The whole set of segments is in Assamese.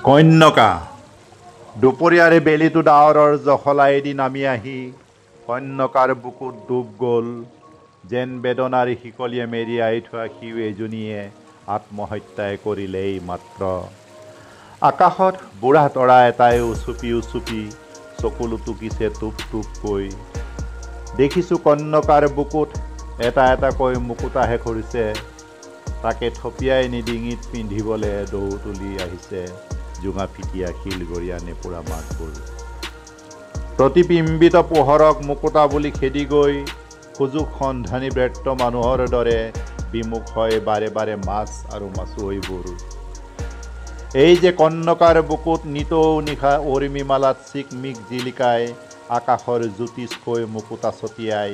কন্যকা দুপৰীয়াৰে বেলিটো ডাৱৰৰ জখলাইদি নামি আহি কন্যকাৰ বুকুত ডুব গ'ল। যেন বেদনাৰ শিকলিয়ে মেৰিয়াই থোৱা শিউ এজনীয়ে আত্মহত্যাই কৰিলেই মাত্ৰ। আকাশত বুঢ়া তৰা এটাই উচুপি উচুপি চকু লুটুকিছে টুপ টুপকৈ। দেখিছোঁ কন্যকাৰ বুকুত এটা এটাকৈ মুকুতাহে খৰিছে। তাকে থপিয়াই নি ডিঙিত পিন্ধিবলৈ দৌ তুলি আহিছে জোঙা ফিটিয়া শিলগৰীয়া নেপুৰা মাতবোৰ। প্ৰতিবিম্বিত পোহৰক মুকুতা বুলি খেদি গৈ সুযোগ সন্ধানী ব্যৰ্থ মানুহৰ দৰে বিমুখ হয় বাৰে বাৰে মাছ আৰু মাছুৱৈবোৰ। এই যে কন্যকাৰ বুকুত নিতৌ নিশা উৰ্মিমালাত চিকমিক জিলিকাই আকাশৰ জ্যোতিষকৈ মুকুতা ছটিয়াই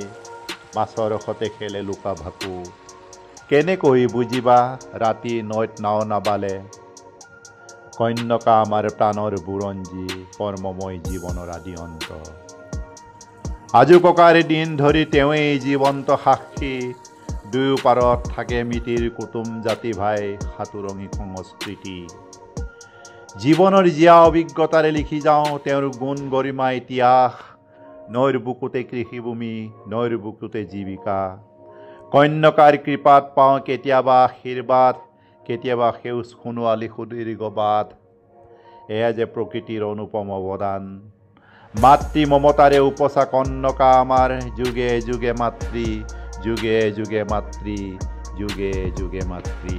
মাছৰ সতে খেলে লুকা ভাকু। কেনেকৈ বুজিবা ৰাতি নৈত নাও নাবালে। কন্যকা আমাৰ প্ৰাণৰ বুৰঞ্জী, কৰ্মময় জীৱনৰ আদি অন্ত। আজো ককাৰ দিন ধৰি তেওঁৱেই জীৱন্ত সাক্ষী। দুয়ো পাৰত থাকে মিতিৰ কুটুম জাতি ভাই সাঁতুৰঙী সংস্কৃতি। জীৱনৰ জীয়া অভিজ্ঞতাৰে লিখি যাওঁ তেওঁৰ গুণ গৰিমা ইতিহাস। নৈৰ বুকুতে কৃষিভূমি, নৈৰ বুকুতে জীৱিকা। কন্যকাৰ কৃপাত পাওঁ কেতিয়াবা আশীৰ্বাদ, কেতিয়াবা সেউজ সোণোৱালী সুদীৰ্ঘ বাট। এয়া যে প্ৰকৃতিৰ অনুপম অৱদান। মাতৃ মমতাৰে উপচা কন্যকা আমাৰ। যুগে যুগে মাতৃ, যুগে যুগে মাতৃ, যুগে যুগে মাতৃ।